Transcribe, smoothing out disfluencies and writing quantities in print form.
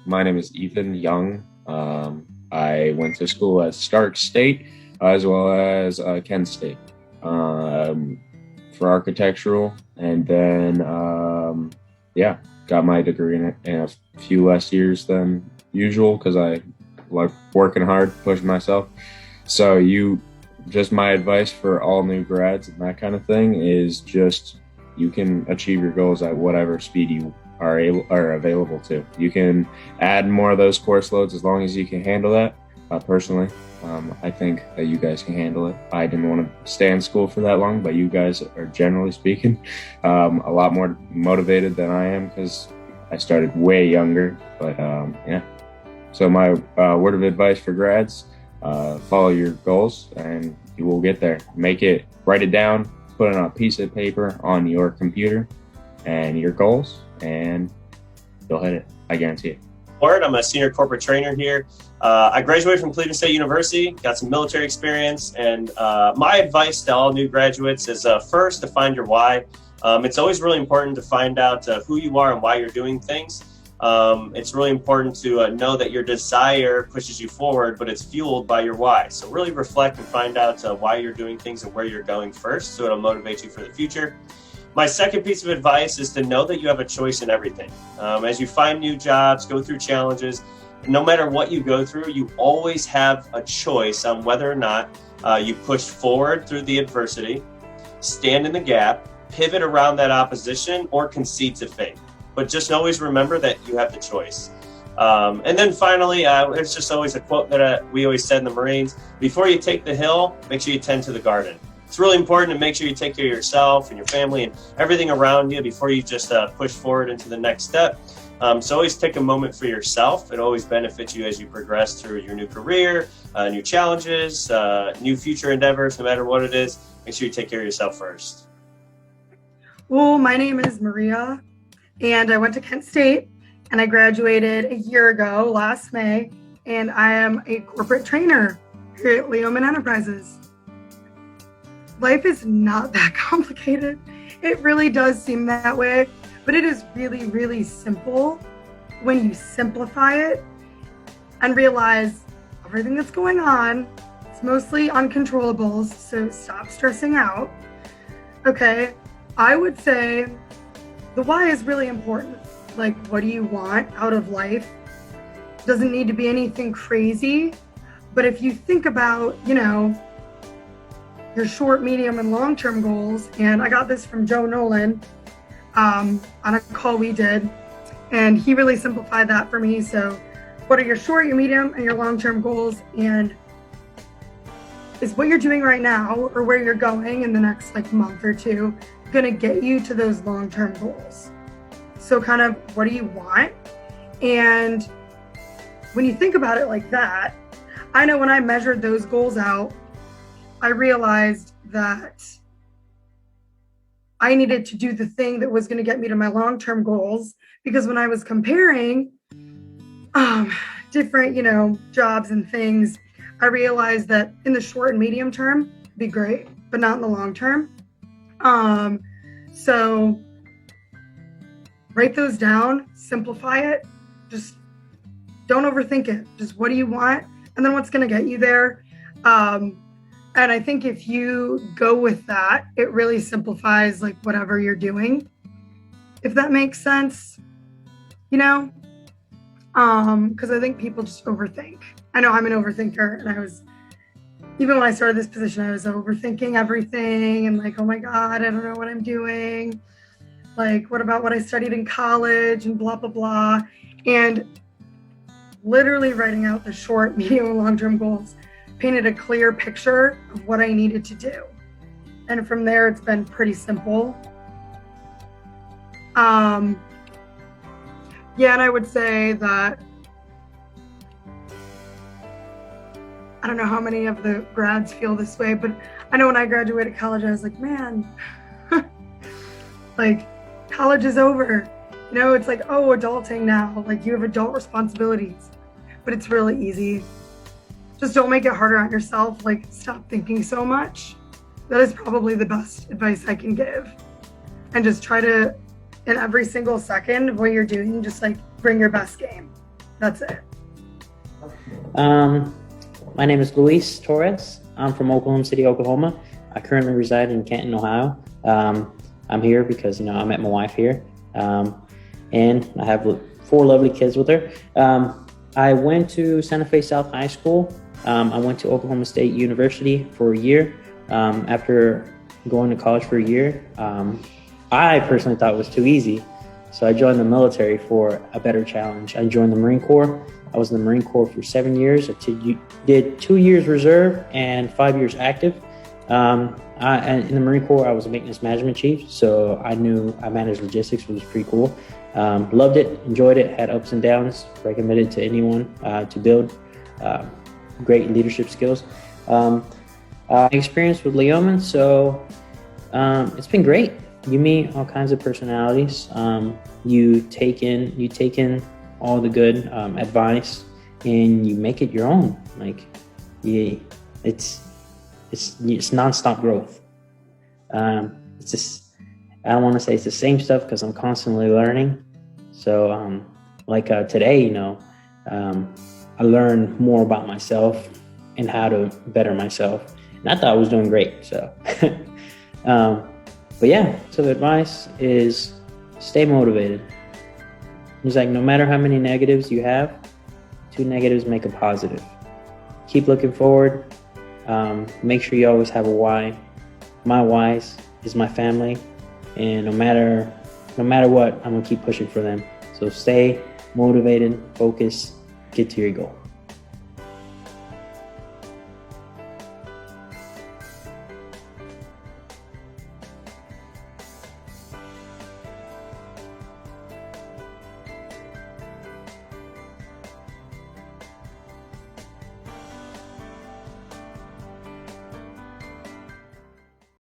My name is Ethan Young. I went to school at Stark State as well as Kent State for architectural, and then got my degree in a few less years than usual because I like working hard, pushing myself. So just my advice for all new grads and that kind of thing is just you can achieve your goals at whatever speed you are available to. You can add more of those course loads as long as you can handle that. Personally, I think that you guys can handle it. I didn't want to stay in school for that long, but you guys are, generally speaking, a lot more motivated than I am because I started way younger. But so my word of advice for grads: follow your goals, and you will get there. Write it down, put it on a piece of paper on your computer, and your goals, and you'll hit it. I guarantee it. I'm a senior corporate trainer here. I graduated from Cleveland State University, got some military experience, and my advice to all new graduates is first to find your why. It's always really important to find out who you are and why you're doing things. It's really important to know that your desire pushes you forward, but it's fueled by your why. So really reflect and find out why you're doing things and where you're going first, so it'll motivate you for the future. My second piece of advice is to know that you have a choice in everything. As you find new jobs, go through challenges, no matter what you go through, you always have a choice on whether or not you push forward through the adversity, stand in the gap, pivot around that opposition, or concede to fate. But just always remember that you have the choice. And then finally, there's just always a quote that we always said in the Marines: before you take the hill, make sure you tend to the garden. It's really important to make sure you take care of yourself and your family and everything around you before you just push forward into the next step. So always take a moment for yourself. It always benefits you as you progress through your new career, new challenges, new future endeavors, no matter what it is. Make sure you take care of yourself first. Well, my name is Maria, and I went to Kent State, and I graduated a year ago, last May, and I am a corporate trainer here at Leomhann Enterprises. Life is not that complicated. It really does seem that way, but it is really, really simple when you simplify it and realize everything that's going on. It's mostly uncontrollables, so stop stressing out. Okay, I would say the why is really important. Like, what do you want out of life? Doesn't need to be anything crazy, but if you think about, your short, medium, and long-term goals, and I got this from Joe Nolan on a call we did, and he really simplified that for me. So what are your short, your medium, and your long-term goals, and is what you're doing right now or where you're going in the next month or two going to get you to those long-term goals? So kind of, what do you want? And when you think about it like that, I know when I measured those goals out, I realized that I needed to do the thing that was going to get me to my long-term goals, because when I was comparing different, jobs and things, I realized that in the short and medium term, it'd be great, but not in the long term. So write those down, simplify it, just don't overthink it. Just what do you want? And then what's going to get you there? And I think if you go with that, it really simplifies whatever you're doing, if that makes sense, because I think people just overthink. I know I'm an overthinker, and even when I started this position, I was overthinking everything and oh my God, I don't know what I'm doing. What about what I studied in college and blah, blah, blah. And literally writing out the short, medium, and long-term goals painted a clear picture of what I needed to do. And from there, it's been pretty simple. And I would say that I don't know how many of the grads feel this way, but I know when I graduated college, I was like, man, college is over. It's adulting now. You have adult responsibilities, but it's really easy. Just don't make it harder on yourself. Stop thinking so much. That is probably the best advice I can give. And just try to, in every single second of what you're doing, just bring your best game. That's it. My name is Luis Torres. I'm from Oklahoma City, Oklahoma. I currently reside in Canton, Ohio. I'm here because, I met my wife here. And I have 4 lovely kids with her. I went to Santa Fe South High School. I went to Oklahoma State University for a year. After going to college for a year, I personally thought it was too easy. So I joined the military for a better challenge. I joined the Marine Corps. I was in the Marine Corps for 7 years. I did 2 years reserve and 5 years active. And in the Marine Corps, I was a maintenance management chief. So I managed logistics, which was pretty cool. Loved it, enjoyed it, had ups and downs. Recommend it to anyone to build great leadership skills. Experience with Leomhann, so it's been great. You meet all kinds of personalities. You take in all the good advice, and you make it your own. It's nonstop growth. It's just, I don't want to say it's the same stuff because I'm constantly learning. So today, I learned more about myself and how to better myself. And I thought I was doing great. So, but yeah, so the advice is stay motivated. It's like no matter how many negatives you have, 2 negatives make a positive. Keep looking forward. Make sure you always have a why. My why is my family, and no matter what, I'm gonna keep pushing for them. So stay motivated, focus, get to your goal.